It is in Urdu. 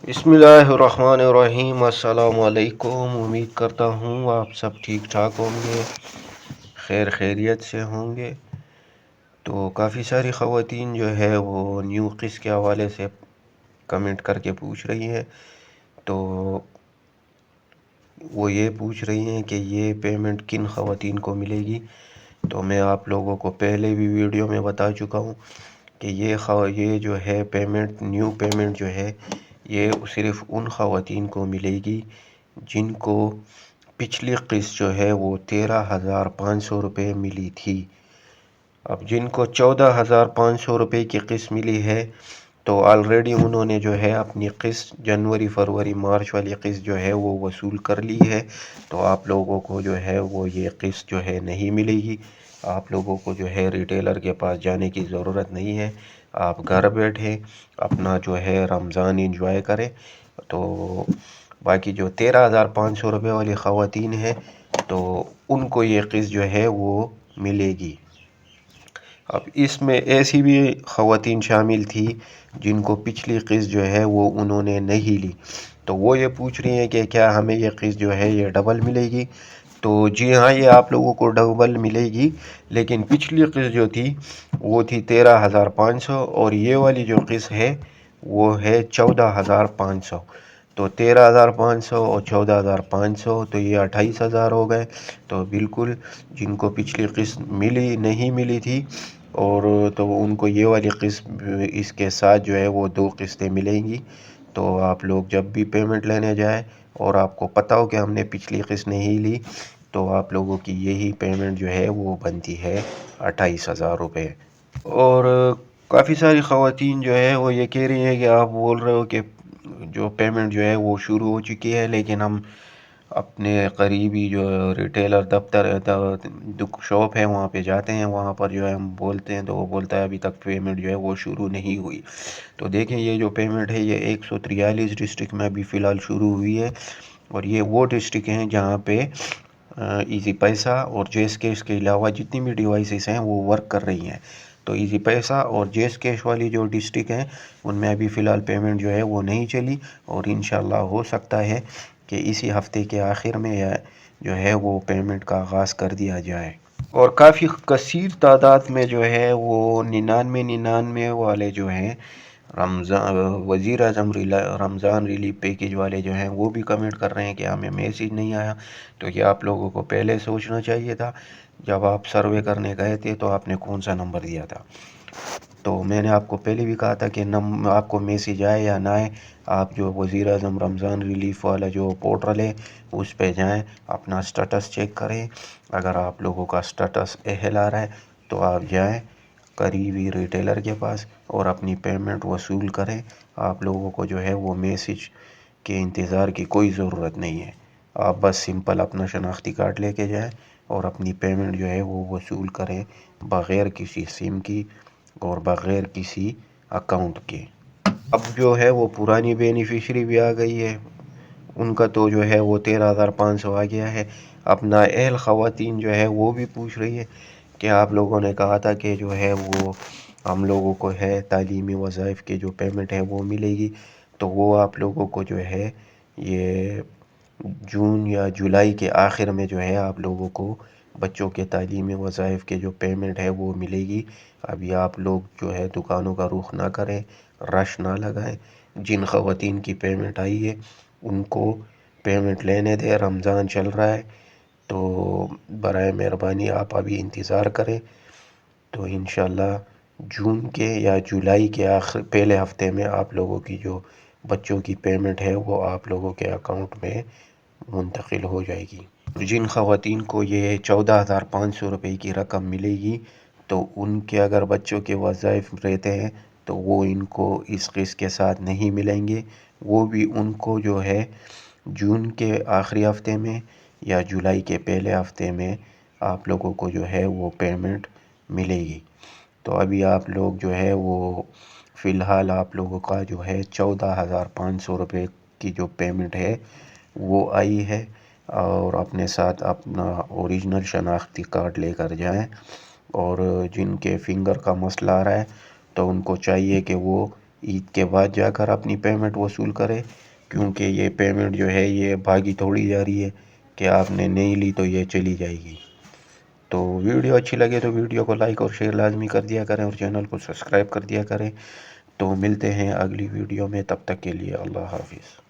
بسم اللہ الرحمن الرحیم، السلام علیکم۔ امید کرتا ہوں آپ سب ٹھیک ٹھاک ہوں گے، خیر خیریت سے ہوں گے۔ تو کافی ساری خواتین جو ہے وہ نیو قسط کے حوالے سے کمنٹ کر کے پوچھ رہی ہیں۔ تو وہ یہ پوچھ رہی ہیں کہ یہ پیمنٹ کن خواتین کو ملے گی۔ تو میں آپ لوگوں کو پہلے بھی ویڈیو میں بتا چکا ہوں کہ یہ جو ہے پیمنٹ، نیو پیمنٹ جو ہے، یہ صرف ان خواتین کو ملے گی جن کو پچھلی قسط جو ہے وہ 13,500 روپے ملی تھی۔ اب جن کو 14,500 روپے کی قسط ملی ہے تو آلریڈی انہوں نے جو ہے اپنی قسط جنوری فروری مارچ والی قسط جو ہے وہ وصول کر لی ہے۔ تو آپ لوگوں کو جو ہے وہ یہ قسط جو ہے نہیں ملے گی۔ آپ لوگوں کو جو ہے ریٹیلر کے پاس جانے کی ضرورت نہیں ہے، آپ گھر بیٹھے اپنا جو ہے رمضان انجوائے کریں۔ تو باقی جو 13,500 روپے والی خواتین ہیں تو ان کو یہ قسط جو ہے وہ ملے گی۔ اب اس میں ایسی بھی خواتین شامل تھی جن کو پچھلی قسط جو ہے وہ انہوں نے نہیں لی، تو وہ یہ پوچھ رہی ہیں کہ کیا ہمیں یہ قسط جو ہے یہ ڈبل ملے گی۔ تو جی ہاں، یہ آپ لوگوں کو ڈبل ملے گی، لیکن پچھلی قسط جو تھی وہ تھی 13,500 اور یہ والی جو قسط ہے وہ ہے 14,500۔ تو 13,500 اور 14,500 تو یہ 28,000 ہو گئے۔ تو بالکل جن کو پچھلی قسط نہیں ملی تھی اور تو ان کو یہ والی قسط اس کے ساتھ جو ہے وہ 2 قسطیں ملیں گی۔ تو آپ لوگ جب بھی پیمنٹ لینے جائیں اور آپ کو پتہ ہو کہ ہم نے پچھلی قسط نہیں لی، تو آپ لوگوں کی یہی پیمنٹ جو ہے وہ بنتی ہے 28,000 روپے۔ اور کافی ساری خواتین جو ہے وہ یہ کہہ رہی ہیں کہ آپ بول رہے ہو کہ جو پیمنٹ جو ہے وہ شروع ہو چکی ہے، لیکن ہم اپنے قریبی جو ریٹیلر دفتر شاپ ہے وہاں پہ جاتے ہیں، وہاں پر جو ہے ہم بولتے ہیں تو وہ بولتا ہے ابھی تک پیمنٹ جو ہے وہ شروع نہیں ہوئی۔ تو دیکھیں یہ جو پیمنٹ ہے یہ 143 ڈسٹرکٹ میں ابھی فی الحال شروع ہوئی ہے، اور یہ وہ ڈسٹرکٹ ہیں جہاں پہ ایزی پیسہ اور جیس کیش کے علاوہ جتنی بھی ڈیوائسز ہیں وہ ورک کر رہی ہیں۔ تو ایزی پیسہ اور جیس کیش والی جو ڈسٹرکٹ ہیں ان میں ابھی فی الحال پیمنٹ جو ہے وہ نہیں چلی، اور انشاءاللہ ہو سکتا ہے کہ اسی ہفتے کے آخر میں جو ہے وہ پیمنٹ کا آغاز کر دیا جائے۔ اور کافی کثیر تعداد میں جو ہے وہ 99 والے جو ہیں وزیر اعظم رمضان ریلیف پیکیج والے جو ہیں وہ بھی کمنٹ کر رہے ہیں کہ ہمیں میسیج نہیں آیا۔ تو یہ آپ لوگوں کو پہلے سوچنا چاہیے تھا، جب آپ سروے کرنے گئے تھے تو آپ نے کون سا نمبر دیا تھا۔ تو میں نے آپ کو پہلے بھی کہا تھا کہ آپ کو میسیج آئے یا نہ آئے، آپ جو وزیر اعظم رمضان ریلیف والا جو پورٹل ہے اس پہ جائیں، اپنا سٹیٹس چیک کریں۔ اگر آپ لوگوں کا سٹیٹس اہل آ رہا ہے تو آپ جائیں قریبی ریٹیلر کے پاس اور اپنی پیمنٹ وصول کریں۔ آپ لوگوں کو جو ہے وہ میسیج کے انتظار کی کوئی ضرورت نہیں ہے، آپ بس سمپل اپنا شناختی کارڈ لے کے جائیں اور اپنی پیمنٹ جو ہے وہ وصول کریں، بغیر کسی سم کی اور بغیر کسی اکاؤنٹ کے۔ اب جو ہے وہ پرانی بینیفیشری بھی آ گئی ہے، ان کا تو جو ہے وہ 13,500 آ گیا ہے۔ اب نااہل خواتین جو ہے وہ بھی پوچھ رہی ہے کہ آپ لوگوں نے کہا تھا کہ جو ہے وہ ہم لوگوں کو ہے تعلیمی وظائف کے جو پیمنٹ ہے وہ ملے گی، تو وہ آپ لوگوں کو جو ہے یہ جون یا جولائی کے آخر میں جو ہے آپ لوگوں کو بچوں کے تعلیمی وظائف کے جو پیمنٹ ہے وہ ملے گی۔ ابھی آپ لوگ جو ہے دکانوں کا رخ نہ کریں، رش نہ لگائیں۔ جن خواتین کی پیمنٹ آئی ہے ان کو پیمنٹ لینے دیں، رمضان چل رہا ہے تو برائے مہربانی آپ ابھی انتظار کریں۔ تو انشاءاللہ جون کے یا جولائی کے پہلے ہفتے میں آپ لوگوں کی جو بچوں کی پیمنٹ ہے وہ آپ لوگوں کے اکاؤنٹ میں منتقل ہو جائے گی۔ جن خواتین کو یہ 14,500 روپے کی رقم ملے گی تو ان کے اگر بچوں کے وظائف رہتے ہیں تو وہ ان کو اس قسط کے ساتھ نہیں ملیں گے، وہ بھی ان کو جو ہے جون کے آخری ہفتے میں یا جولائی کے پہلے ہفتے میں آپ لوگوں کو جو ہے وہ پیمنٹ ملے گی۔ تو ابھی آپ لوگ جو ہے وہ فی الحال آپ لوگوں کا جو ہے 14,500 روپے کی جو پیمنٹ ہے وہ آئی ہے، اور اپنے ساتھ اپنا اوریجنل شناختی کارڈ لے کر جائیں، اور جن کے فنگر کا مسئلہ آ رہا ہے تو ان کو چاہیے کہ وہ عید کے بعد جا کر اپنی پیمنٹ وصول کرے، کیونکہ یہ پیمنٹ جو ہے یہ بھاگی تھوڑی جا رہی ہے کہ آپ نے نہیں لی تو یہ چلی جائے گی۔ تو ویڈیو اچھی لگے تو ویڈیو کو لائک اور شیئر لازمی کر دیا کریں اور چینل کو سبسکرائب کر دیا کریں۔ تو ملتے ہیں اگلی ویڈیو میں، تب تک کے لیے اللہ حافظ۔